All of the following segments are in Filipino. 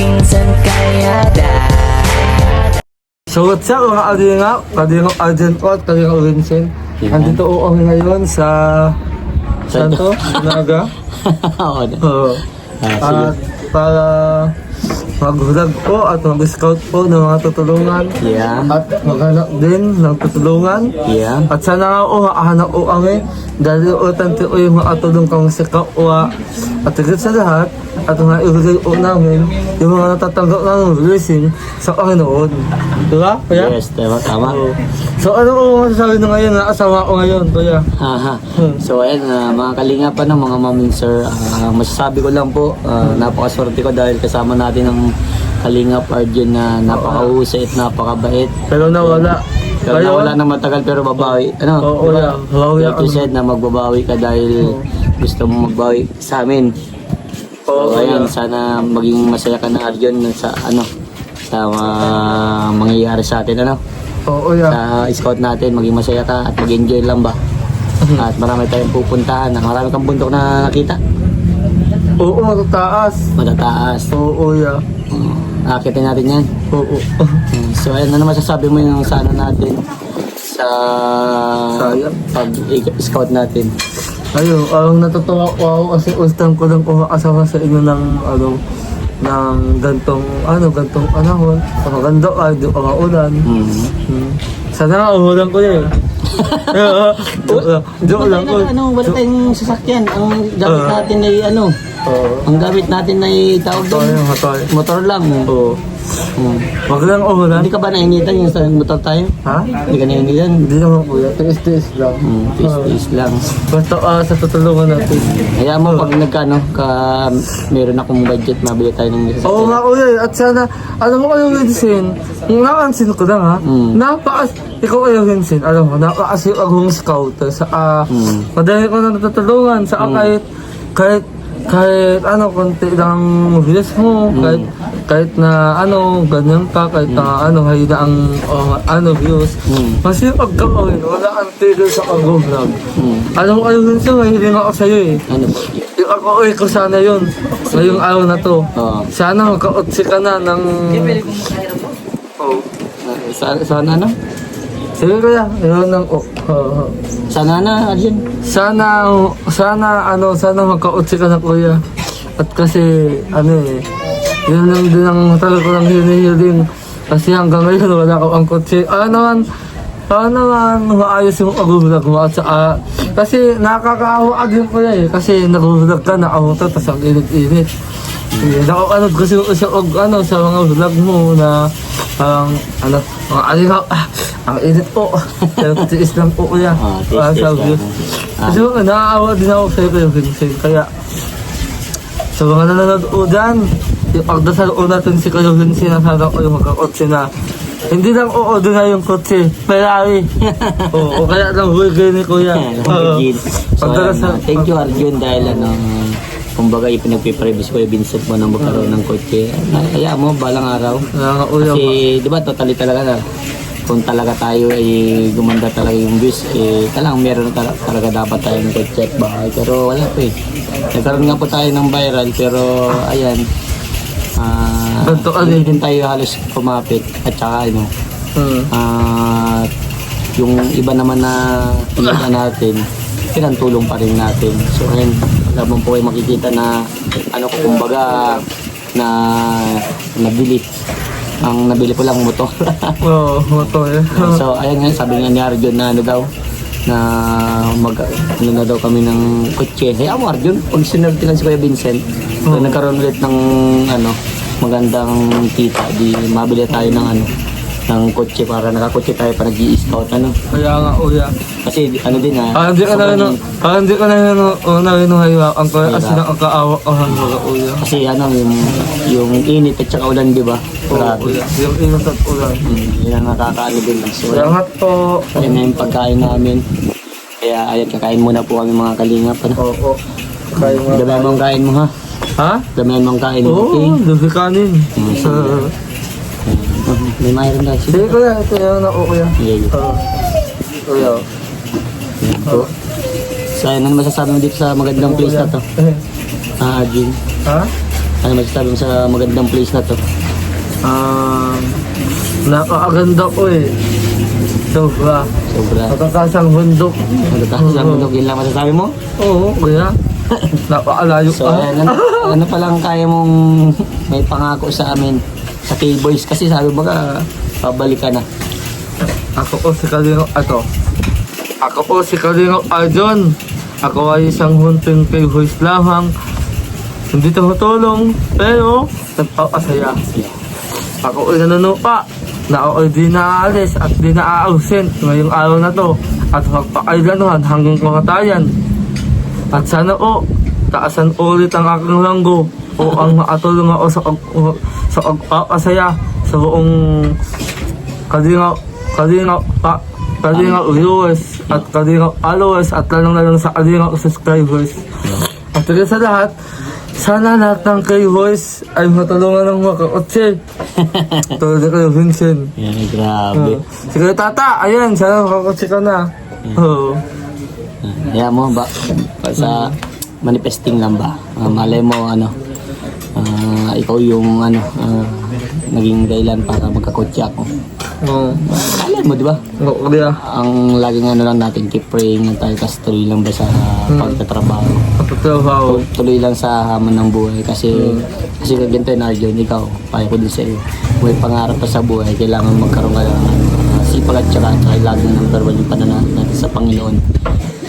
pinsan kaya So what's up mga Kalingap Argent ko at Kalingap Vincent. Andito ako ngayon sa saan to? Naga? Oo na. Oo. At para mag-vlog po at mag-scout po ng mga tutulungan. Yeah. At maghanap din ng tutulungan. Yeah. At sana nga o hahanap o kami dahil o tanti o yung mga tulong kang si Kawa. At higit sa lahat, at mga ibigay o namin yung mga natatanggap ng blessing sa Panginoon. Diba? Kuya? Yes, tama. Oo. So ano po masasabi na ngayon na asawa ko ngayon, Kuya? Haha. So ayan, mga kalingapan ng mga mamin sir, masasabi ko lang po, napakaswerte ko dahil kasama natin ang Kalingap Arjun na napakahusay at napakabait. Pero nawala. Pero nawala na matagal pero babawi. Ano? Oo, diba? babawi Like you said na magbabawi ka dahil gusto mo magbawi sa amin. Oo, So ayan, sana maging masaya ka na Arjun sa sa mangyayari sa atin Oo, sa scout natin, maging masaya ka at mag-enjoy lang ba. At marami tayong pupuntahan, marami kang bundok na nakita. Oo, matataas. Matataas. Oo, Akitin natin yan. Oo. So ayun, ano masasabi mo yung sa natin sa pag-scout natin? Ayun, ang natutuwa ko ako kasi ustang ko lang kumakasama sa inyo ng ng gantong panahon. Maganda ay di pa maulan. Sana nga umulan ko yun. Joke lang ko. Wala tayong sasakyan. Ang gamit natin ay ang gamit natin ay tawag doon. Motor lang. Oo. Wag lang umulan. Hindi ka ba nainitan yung sa motor tayo? Ha? Hindi ka nainitan? Hindi naman kuya. Tiis-tiis lang. Tiis lang. Basta sa tutulungan natin. Kaya mo pag meron akong budget, mabili tayo ng sasakyan. Oo nga kuya. At sana, alam mo kayo Vincent, nakansin ko lang ha. Ikaw kayo Vincent, alam mo, napakasip akong scouter sa madami ko na natutulungan sa kahit konti lang views mo, kahit na ganyan ka, kahit na hayda ang views. Masipag ka pa rin, wala kang tigil sa pag-vlog. Alam mo kayo Vincent, mahiling ako sa'yo eh. Ano ba? Yung ako ko sana yun, ngayong araw na to. Sana magka-otsi ka na ng... Sana Sige kuya, yun lang Sana Arjun. Sana magka-utsi ka na kuya. At kasi, yun lang din ang talaga ko lang hinihiling. Kasi hanggang ngayon wala ko ang kutsi. Paano naman maayos yung pag-vlog mo at saka, kasi nakakaawa din kuya eh. Kasi nag-vlog ka, nakauto, tapos ang init-init. Nakakanood kasi sa mga vlog mo na mga alihaw, ang init po. Pero tiis lang po kuya. Tiis lang. Kasi nakaawa din ako sa'yo kayo Vincent. Kaya sa mga nanonood o dyan, ipagdasal o natin si kayo Vincent na sana ko yung magkakotse na hindi lang doon na yung kotse, Ferrari. O kaya lang burger ni kuya. Thank you Arjun dahil kumbaga ipinagpiprevis ko yung Vincent mo nang magkaroon ng kotse. Kaya mo, balang araw. Kasi, di ba, totally talaga na kung talaga tayo ay gumanda talaga yung views, talagang meron talaga dapat tayo ng kotse at bahay. Pero wala po eh. Nagkaroon nga po tayo ng viral, pero ayan. Hindi din tayo halos kumapit. At saka, yung iba naman na pinita natin, pinantulong pa rin natin. So ayun, labang po ay makikita na kumbaga na nabili. Ang nabili ko lang motor. Motor eh. So ayun nga, sabi nga ni Arjun na na na daw kami ng kotse. Kaya mo Arjun, pag sinunod lang si Kuya Vincent, so, nagkaroon ulit ng magandang kita, di mabili tayo ng kotse para nakakotse tayo para nag-i-scout Kaya nga kuya. Kasi din hindi ka na hinuhayaan ko kasi nakakaawa ka hanggang kuya. Kasi yung init at saka ulan, di ba? Kuya, yung init at ulan. Yan ang nakakaano din. So, Salamat po. kaya na yung pagkain namin. Kaya ayan, kakain muna po kami mga kalingap. Oo. Damihan mong kain mo ha? Ha? Damihan mong kain mo. Oo, dami kanin. May mayroon daw. Sige kuya, ito yung kuya. Kuya. So ayun, ano masasabi mo dito sa magandang place na to? Arjun. Ha? Ano masasabi mo sa magandang place na to? Napakaganda po eh. Sobra. Sobra. Matakasang bundok. Magkataas ang bundok, yun lang masasabi mo? Oo, kuya. Napakalayo So, pa. ano pa lang kaya mong may pangako sa amin sa K-Boys kasi sabi mo ka, pabalik ka na. Ako po si Kalino, Ako po si Kalino Arjon. Ako ay isang hunting kay Hoist lamang. Hindi tumutulong, pero nagpapasaya. Ako ay nanunupa na ako ay di naaalis at di naaausin ngayong araw na to at magpakailanuhan hanggang kamatayan. At sana o, taasan ulit ang aking langgo o ang makatulong ako sa pagpapasaya sa buong Kalino viewers at Kalino followers at lalong sa Kalino subscribers. At higit sa lahat, sana lahat ng K-Boys ay matulungan ng mga kakotse. Tulad ni kayo, Vincent. Yan, grabe. Sige, tata, ayan, sana makakotse ka na. Oo. Kaya mo ba sa manifesting lang ba? Malay mo ikaw yung naging dahilan para magkakotse ako. Oo. Malay mo, di ba? Oo, di ah. Ang laging lang natin, keep praying lang tayo kasi tuloy lang ba sa pagtatrabaho. Kapag-trabaho. Tuloy lang sa hamon ng buhay kasi ganito na Arjon, ikaw, payo ko din sa iyo. May pangarap pa sa buhay, kailangan magkaroon ka ng sipag at saka laging number 1 yung pananalig natin sa Panginoon.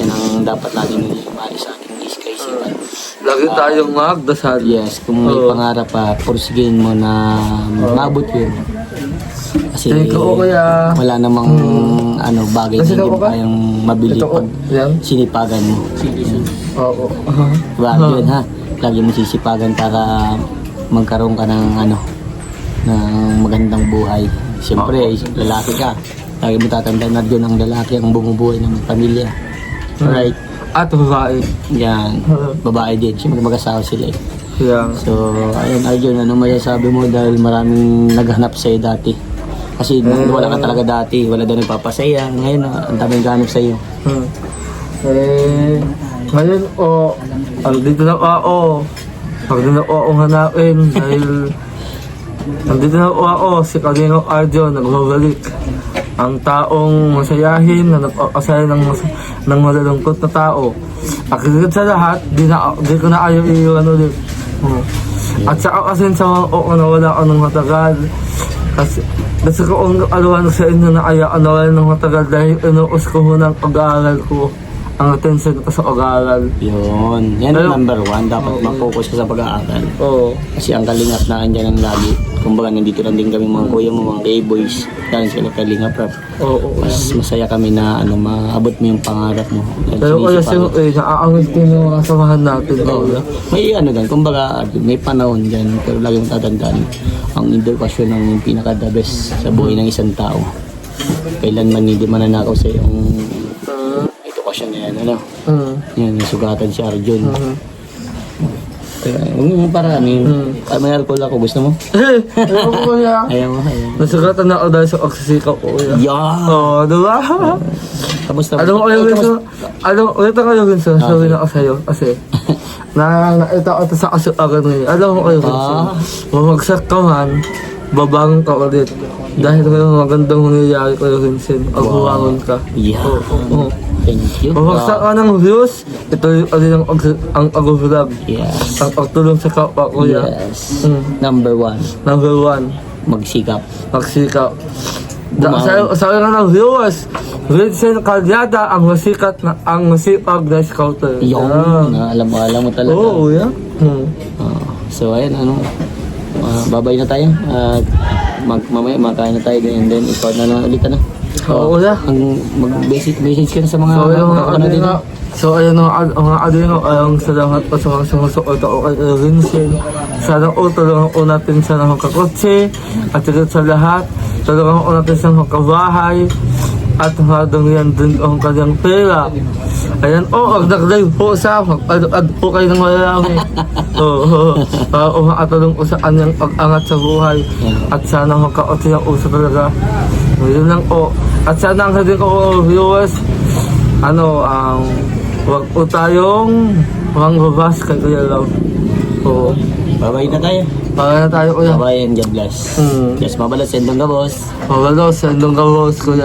Yan ang dapat natin imali sa ating kaisipan. Lagi tayong magdasal. Yes, kung may pangarap pa, pursigin mo na mabot yun. Kasi Thank you, kuya. wala namang bagay na Kasi hindi mo ba? kayang mabili Ito, pag yan. sinipagan mo. Oo. Diba, yun ha? Lagi mo sisipagan para magkaroon ka ng ng magandang buhay. Siyempre, lalaki ka. Lagi mo tatandaan na doon ang lalaki ang bumubuhay ng pamilya. Alright? At babae. Yan. Babae din. Siyempre mag-asawa sila eh. Yan. So, ayun Arjon, ano masasabi mo dahil maraming naghanap sa'yo dati? Kasi wala ka talaga dati, wala daw nagpapasaya. Ngayon, ang daming ganap sa'yo. Ngayon andito na ako. Pag na ako hanapin dahil andito na ako si Kalino Arjon, nagbabalik. Ang taong masayahin na nagpapasaya ng malalungkot na tao. Akigit sa lahat, di ko na ayaw iiwan ulit. At saka kasi sa mga na wala ako ng matagal. Kasi ko aluan sa inyo na ayaw nawala ng matagal dahil inuus ko ho ng pag-aaral ko. Ang attention ko sa pag-aaral. Yun. Yan ang number 1. Dapat mag-focus ka sa pag-aaral. Oo. Kasi ang kalingap na andyan ang lagi. Kumbaga nandito lang din kami mga kuya mo, mga K-boys. Dahil sila kalingap rap. Oo. Mas masaya kami na maabot mo yung pangarap mo. Pero kaya naaangit ko yung mga kasamahan natin. May kumbaga may panahon dyan. Pero lagi mong tatandaan. Ang edukasyon ang pinaka-the best sa buhay ng isang tao. Kailanman hindi mananakaw sa yung edukasyon na yan. Yan, sugatan si Arjon. Huwag mo paramin. May alcohol ako. Gusto mo? Ayaw ko kuya. Ayaw mo. Nasugatan na ako dahil sa pagsisikaw ko kuya. Yeah! Oo, diba? Kamusta? Alam mo kayo Vincent? Ulit ako kayo Vincent. Sabi na ako sa'yo. Kasi nakita ko ito sa kasuagan ngayon. Alam mo kayo Vincent. Bumagsak ka man, babangon ka ulit. Dahil may magandang nangyayari kayo Vincent. Pagbuwangon ka. Yeah. Oo. Thank you. Bumagsak ka ng views. Ito yung angag-vlog. Yes. Ang pagtulong sa kapwa kuya. Yes. Number 1. Number 1. Magsikap. Magsikap. Sabi nga ng viewers, Vincent Calyada ang masipag na scouter. Yung, alam mo talaga. Oo, yeah. So, ayun, babay na tayo. Mamaya, makain na tayo. And then, ikaw na lang ulit, Oo, yeah. Mag-message ka na sa mga So, ayun mga adino, ayong salamat po sa mga sumusuot ako kay Vincent. Sana tulungan ko natin sa mga kakotse at sa lahat. Tulungan ko natin sa mga kabahay at madungyan din ang kanyang pera. Ayan, mag-live po sa mag-add po kayo ng malalami. Makatulong ko sa kanyang pag-angat sa buhay. At sana magkaot yung uso talaga. Yun lang po. At sana ang hindi ko viewers, wag po tayong mangbabas kay Kuya Love. Bye-bye na tayo. Para na tayo kuya. Bye-bye and God bless. Hmm. Yes, mabalas. Sendong ka, boss. Mabalos, sandong ka boss kuya.